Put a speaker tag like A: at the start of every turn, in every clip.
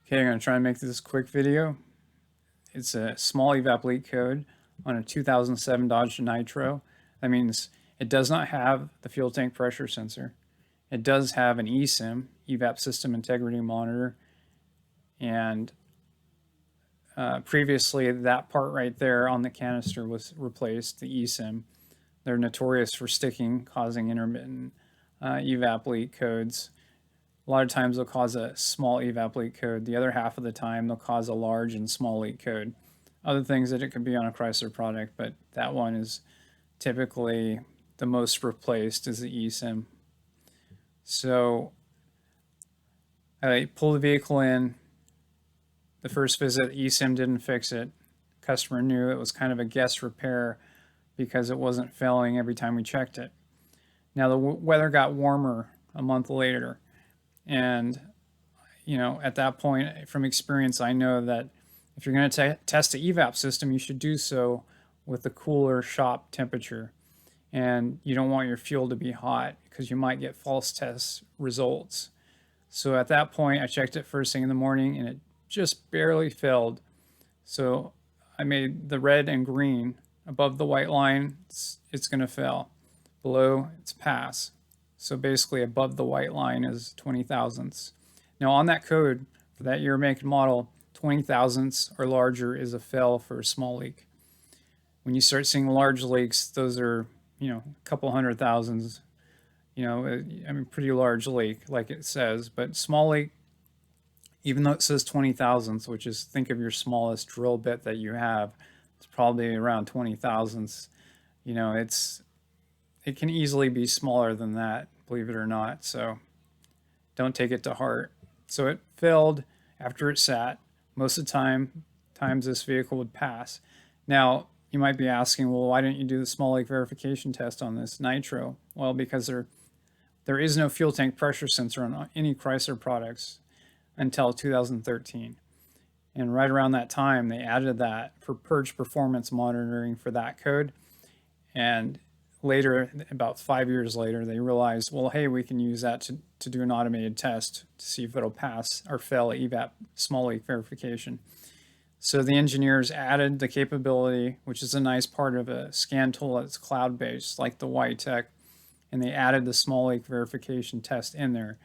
A: Okay, I'm going to try and make this quick video. It's a small EVAP leak code on a 2007 Dodge Nitro. That means it does not have the fuel tank pressure sensor. It does have an ESIM, EVAP System Integrity Monitor, and previously that part right there on the canister was replaced, the ESIM. They're notorious for sticking, causing intermittent EVAP leak codes. A lot of times they'll cause a small EVAP leak code. The other half of the time they'll cause a large and small leak code. Other things that it could be on a Chrysler product, but that one is typically the most replaced is the ESIM. So I pull the vehicle in. The first visit, ESIM didn't fix it. Customer knew it was kind of a guess repair because it wasn't failing every time we checked it. Now the weather got warmer a month later. And, you know, at that point, from experience, I know that if you're going to test the EVAP system, you should do so with the cooler shop temperature. And you don't want your fuel to be hot because you might get false test results. So at that point, I checked it first thing in the morning and it just barely failed. So I made the red and green above the white line, it's going to fail. Below, it's pass. So basically above the white line is 20 thousandths. Now on that code for that year, make, and model, 20 thousandths or larger is a fail for a small leak. When you start seeing large leaks, those are, you know, a couple hundred thousands, you know, I mean, pretty large leak like it says, but small leak, even though it says 20 thousandths, which is, think of your smallest drill bit that you have, it's probably around 20 thousandths. You know, it can easily be smaller than that, believe it or not. So don't take it to heart. So it failed after it sat. Most of the times this vehicle would pass. Now, you might be asking, well, why didn't you do the small leak verification test on this Nitro? Well, because there is no fuel tank pressure sensor on any Chrysler products until 2013. And right around that time, they added that for purge performance monitoring for that code. And later, about 5 years later, they realized, well, hey, we can use that to do an automated test to see if it'll pass or fail EVAP small leak verification. So the engineers added the capability, which is a nice part of a scan tool that's cloud-based, like the YTech, and they added the small leak verification test in there,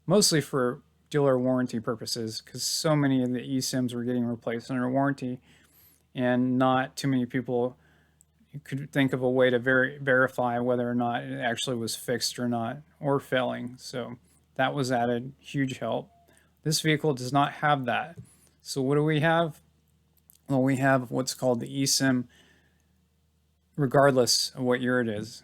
A: mostly for dealer warranty purposes, because so many of the eSIMs were getting replaced under warranty, and not too many people could think of a way to verify whether or not it actually was fixed or not, or failing. So that was added, huge help. This vehicle does not have that. So what do we have? Well, we have what's called the ESIM, regardless of what year it is.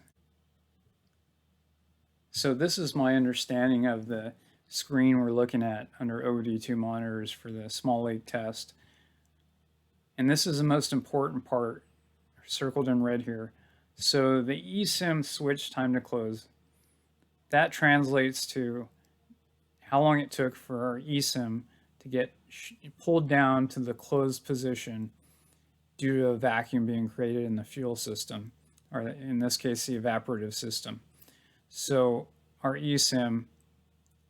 A: So this is my understanding of the screen we're looking at under OD2 monitors for the small leak test. And this is the most important part, circled in red here. So the ESIM switch time to close, that translates to how long it took for our ESIM to get pulled down to the closed position due to a vacuum being created in the fuel system, or in this case, the evaporative system. So our ESIM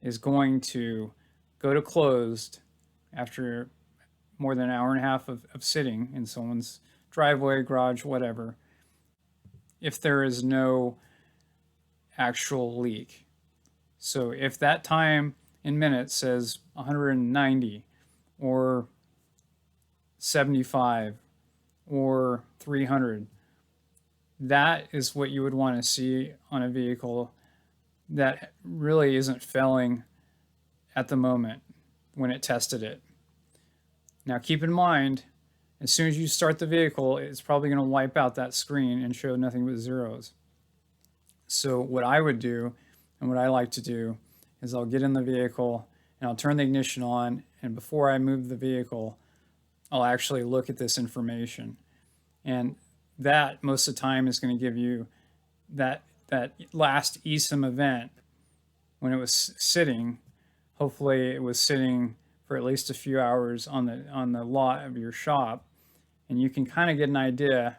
A: is going to go to closed after more than an hour and a half of sitting in someone's driveway, garage, whatever, if there is no actual leak. So if that time in minutes says 190 or 75 or 300, that is what you would want to see on a vehicle that really isn't failing at the moment when it tested it. Now keep in mind, as soon as you start the vehicle, it's probably going to wipe out that screen and show nothing but zeros. So what I would do, and what I like to do, is I'll get in the vehicle and I'll turn the ignition on, and before I move the vehicle, I'll actually look at this information. And that, most of the time, is going to give you that last ESIM event when it was sitting. Hopefully it was sitting for at least a few hours on the lot of your shop, and you can kind of get an idea.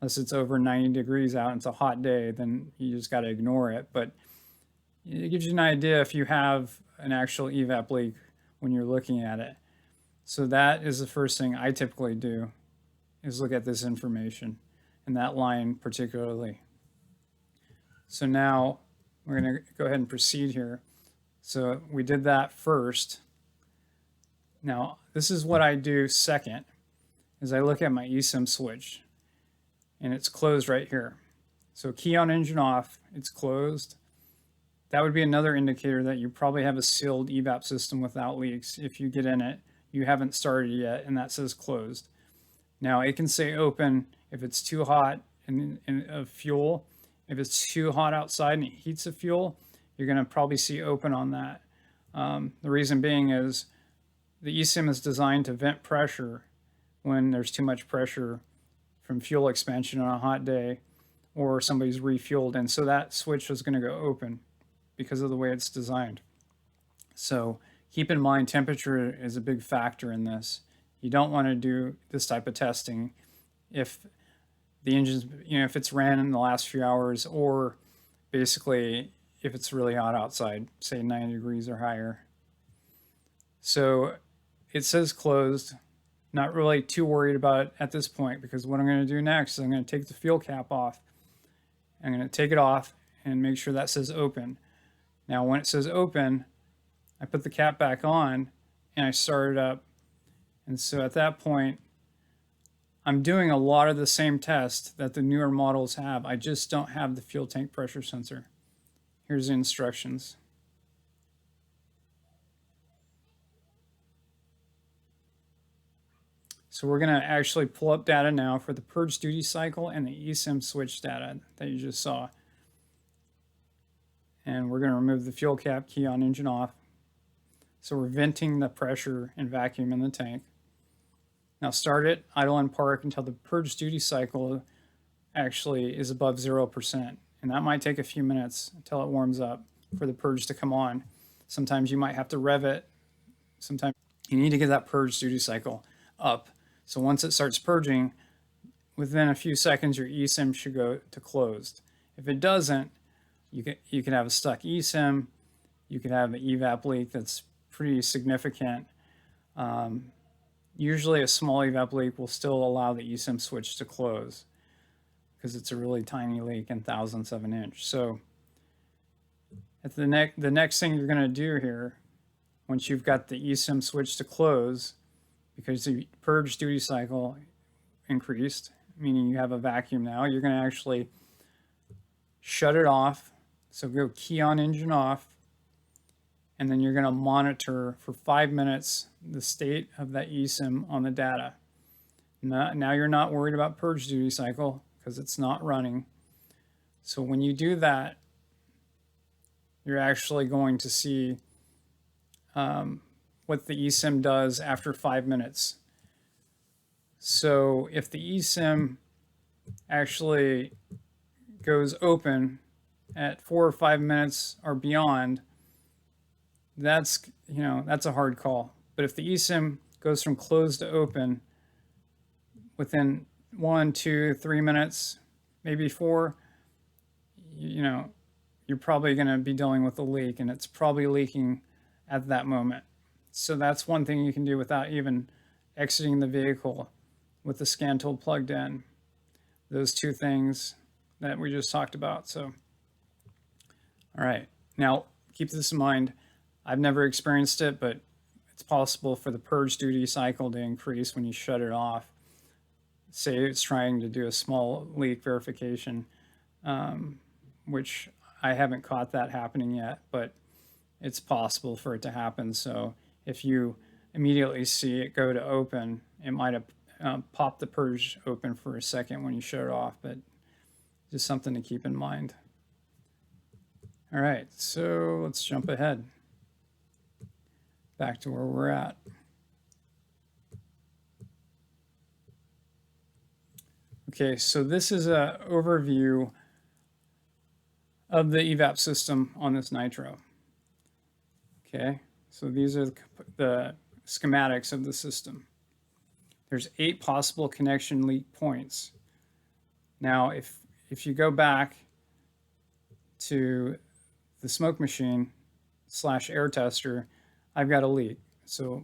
A: Unless it's over 90 degrees out and it's a hot day, then you just got to ignore it. But it gives you an idea if you have an actual EVAP leak when you're looking at it. So that is the first thing I typically do, is look at this information and that line particularly. So now we're going to go ahead and proceed here. So we did that first. Now this is what I do second, is I look at my ESIM switch and it's closed right here. So key on, engine off, it's closed. That would be another indicator that you probably have a sealed EVAP system without leaks. If you get in it, you haven't started yet, and that says closed. Now it can say open if it's too hot of fuel. If it's too hot outside and it heats the fuel, you're going to probably see open on that. The reason being is the eSIM is designed to vent pressure when there's too much pressure from fuel expansion on a hot day or somebody's refueled, and so that switch is going to go open because of the way it's designed. So keep in mind, temperature is a big factor in this. You don't want to do this type of testing if the engine's, if it's ran in the last few hours, or basically if it's really hot outside, say 90 degrees or higher. So it says closed. Not really too worried about it at this point, because what I'm going to do next is I'm going to take the fuel cap off. I'm going to take it off and make sure that says open. Now when it says open, I put the cap back on and I start it up. And so at that point, I'm doing a lot of the same test that the newer models have. I just don't have the fuel tank pressure sensor. Here's the instructions. So we're going to actually pull up data now for the purge duty cycle and the eSIM switch data that you just saw. And we're going to remove the fuel cap, key on, engine off. So we're venting the pressure and vacuum in the tank. Now start it, idle and park until the purge duty cycle actually is above 0%. And that might take a few minutes until it warms up for the purge to come on. Sometimes you might have to rev it. Sometimes you need to get that purge duty cycle up. So once it starts purging, within a few seconds, your eSIM should go to closed. If it doesn't, you can have a stuck eSIM. You could have an EVAP leak that's pretty significant. Usually a small EVAP leak will still allow the eSIM switch to close because it's a really tiny leak in thousandths of an inch. So at the next thing you're going to do here, once you've got the eSIM switch to close, because the purge duty cycle increased, meaning you have a vacuum now, you're going to actually shut it off. So go key on, engine off, and then you're going to monitor for 5 minutes the state of that eSIM on the data. Now you're not worried about purge duty cycle because it's not running. So when you do that, you're actually going to see what the eSIM does after 5 minutes. So if the eSIM actually goes open at 4 or 5 minutes or beyond, that's a hard call. But if the eSIM goes from closed to open within 1, 2, 3 minutes, maybe 4, you're probably going to be dealing with a leak, and it's probably leaking at that moment. So that's one thing you can do without even exiting the vehicle with the scan tool plugged in. Those two things that we just talked about. So, all right, now keep this in mind. I've never experienced it, but it's possible for the purge duty cycle to increase when you shut it off. Say it's trying to do a small leak verification, which I haven't caught that happening yet, but it's possible for it to happen. So if you immediately see it go to open, it might have popped the purge open for a second when you shut it off, but just something to keep in mind. All right, so let's jump ahead back to where we're at. Okay, so this is an overview of the EVAP system on this NITRO. Okay, so these are the schematics of the system. There's 8 possible connection leak points. Now, if you go back to the smoke machine / air tester, I've got a leak. So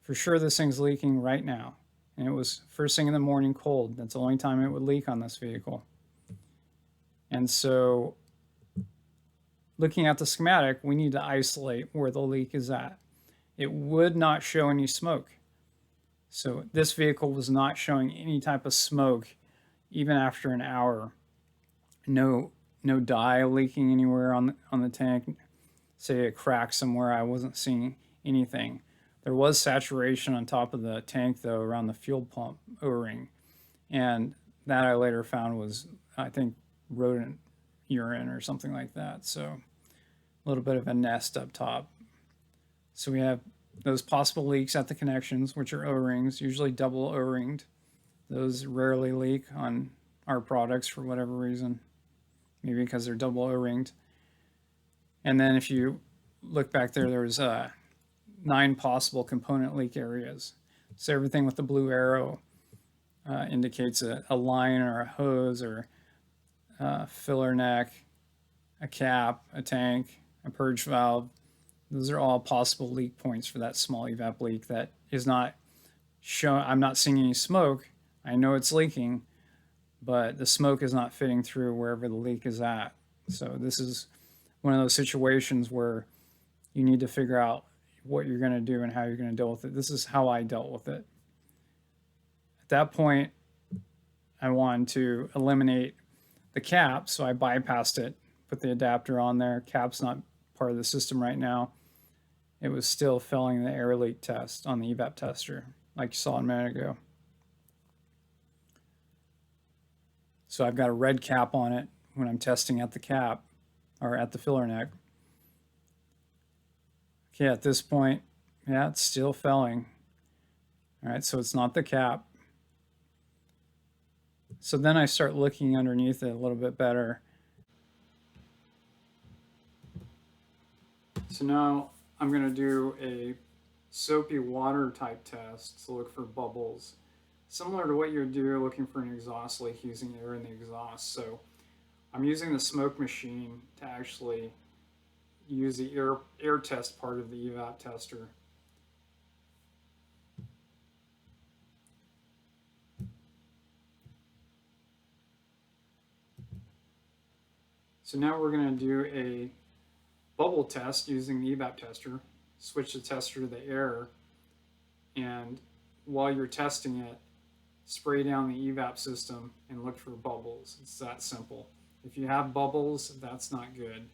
A: for sure this thing's leaking right now. And it was first thing in the morning cold. That's the only time it would leak on this vehicle. And so looking at the schematic, we need to isolate where the leak is at. It would not show any smoke. So this vehicle was not showing any type of smoke even after an hour. No dye leaking anywhere on the tank. Say a crack somewhere, I wasn't seeing anything. There was saturation on top of the tank though around the fuel pump O-ring, and that I later found was, I think, rodent urine or something like that. So a little bit of a nest up top. So we have those possible leaks at the connections, which are O-rings, usually double O-ringed. Those rarely leak on our products for whatever reason, maybe because they're double O-ringed. And then if you look back there, there's 9 possible component leak areas. So everything with the blue arrow indicates a line or a hose or a filler neck, a cap, a tank, a purge valve. Those are all possible leak points for that small evap leak that is not shown. I'm not seeing any smoke. I know it's leaking, but the smoke is not fitting through wherever the leak is at. So this is one of those situations where you need to figure out what you're going to do and how you're going to deal with it. This is how I dealt with it. At that point, I wanted to eliminate the cap, so I bypassed it, put the adapter on there. Cap's not part of the system right now. It was still failing the air leak test on the EVAP tester, like you saw a minute ago. So I've got a red cap on it when I'm testing at the cap, or at the filler neck. Okay, at this point, yeah, it's still failing. All right, so it's not the cap. So then I start looking underneath it a little bit better. So now I'm going to do a soapy water type test to look for bubbles, similar to what you would do looking for an exhaust leak using air in the exhaust. So I'm using the smoke machine to actually use the air test part of the EVAP tester. So now we're going to do a bubble test using the EVAP tester. Switch the tester to the air, and while you're testing it, spray down the EVAP system and look for bubbles. It's that simple. If you have bubbles, that's not good.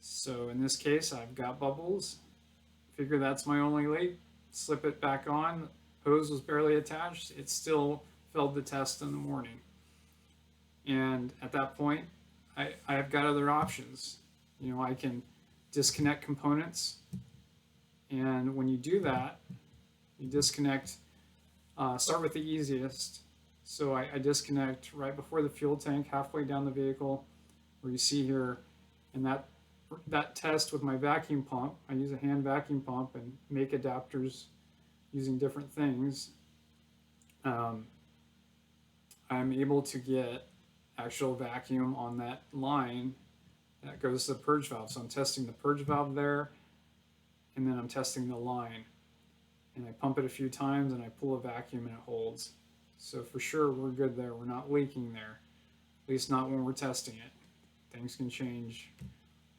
A: So in this case, I've got bubbles. Figure that's my only leak. Slip it back on. Hose was barely attached. It still failed the test in the morning. And at that point, I've got other options. You know, I can disconnect components. And when you do that, you disconnect, start with the easiest. So I disconnect right before the fuel tank, halfway down the vehicle, where you see here, and that test with my vacuum pump, I use a hand vacuum pump and make adapters using different things. I'm able to get actual vacuum on that line that goes to the purge valve. So I'm testing the purge valve there, and then I'm testing the line. And I pump it a few times and I pull a vacuum and it holds. So for sure we're good there. We're not leaking there, at least not when we're testing it. Things can change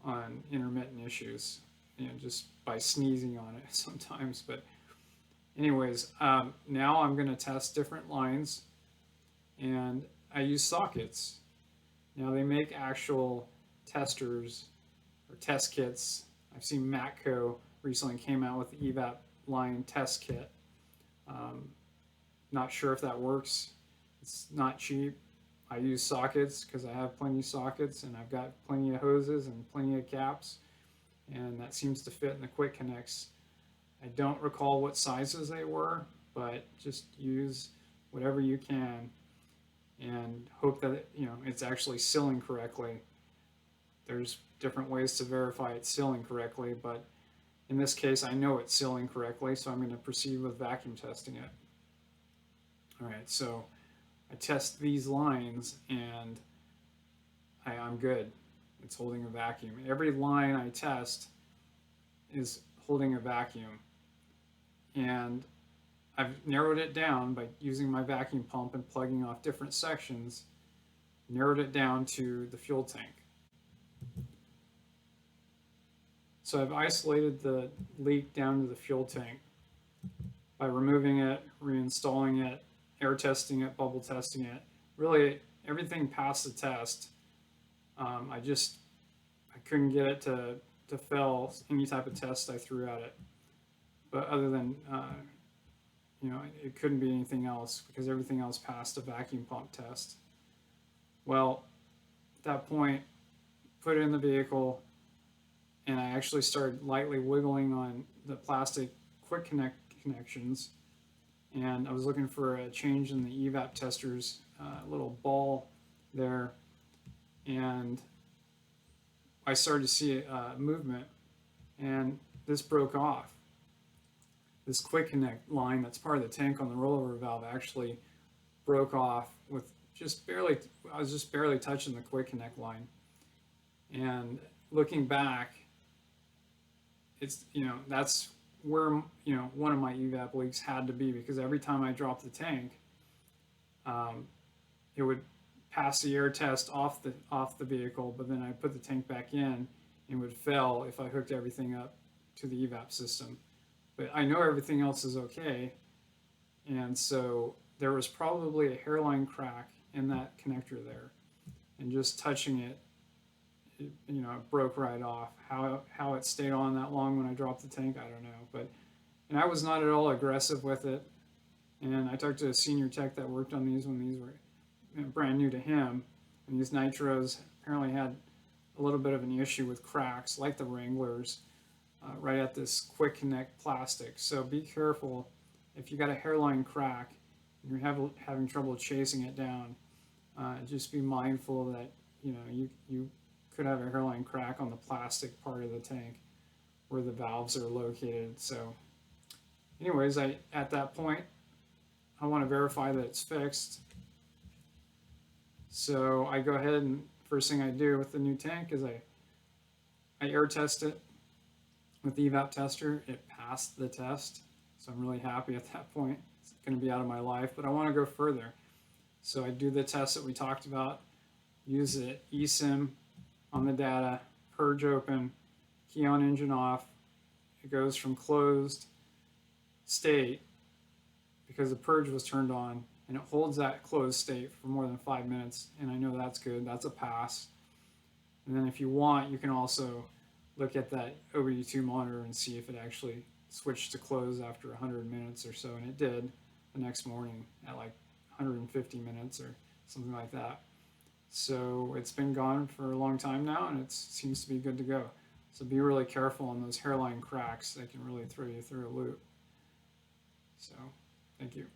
A: on intermittent issues, you know, just by sneezing on it sometimes. But anyways, now I'm going to test different lines, and I use sockets. Now they make actual testers or test kits. I've seen Matco recently came out with the EVAP line test kit. Not sure if that works. It's not cheap. I use sockets because I have plenty of sockets, and I've got plenty of hoses and plenty of caps, and that seems to fit in the quick connects. I don't recall what sizes they were, but just use whatever you can and hope that it's actually sealing correctly. There's different ways to verify it's sealing correctly, but in this case I know it's sealing correctly, so I'm going to proceed with vacuum testing it. Alright, so I test these lines and I'm good. It's holding a vacuum. Every line I test is holding a vacuum. and I've narrowed it down by using my vacuum pump and plugging off different sections, narrowed it down to the fuel tank. So I've isolated the leak down to the fuel tank by removing it, reinstalling it, air testing it, bubble testing it. Really, everything passed the test. I couldn't get it to fail any type of test I threw at it. But other than, it couldn't be anything else because everything else passed a vacuum pump test. Well, at that point, put it in the vehicle, and I actually started lightly wiggling on the plastic quick connect connections, and I was looking for a change in the EVAP tester's little ball there, and I started to see movement, and this broke off. This quick connect line that's part of the tank on the rollover valve actually broke off with just barely, I was just barely touching the quick connect line. And looking back, it's, that's where, one of my EVAP leaks had to be, because every time I dropped the tank, it would pass the air test off the vehicle, but then I put the tank back in and would fail if I hooked everything up to the EVAP system. But I know everything else is okay, and so there was probably a hairline crack in that connector there, and just touching it, it broke right off. How it stayed on that long when I dropped the tank, I don't know. And I was not at all aggressive with it. And I talked to a senior tech that worked on these when these were brand new to him. And these nitros apparently had a little bit of an issue with cracks, like the Wranglers, right at this quick connect plastic. So be careful if you got a hairline crack and you're having trouble chasing it down. Just be mindful that you could have a hairline crack on the plastic part of the tank where the valves are located. So anyways, at that point, I want to verify that it's fixed. So I go ahead, and first thing I do with the new tank is I air test it with the EVAP tester. It passed the test, so I'm really happy at that point. It's going to be out of my life, but I want to go further. So I do the test that we talked about, use the ESIM on the data, purge open, key on engine off. It goes from closed state because the purge was turned on, and it holds that closed state for more than 5 minutes, and I know that's good. That's a pass. And then if you want, you can also look at that OBD2 monitor and see if it actually switched to close after 100 minutes or so, and it did the next morning at like 150 minutes or something like that. So it's been gone for a long time now, and it seems to be good to go. So be really careful on those hairline cracks. They can really throw you through a loop. So thank you.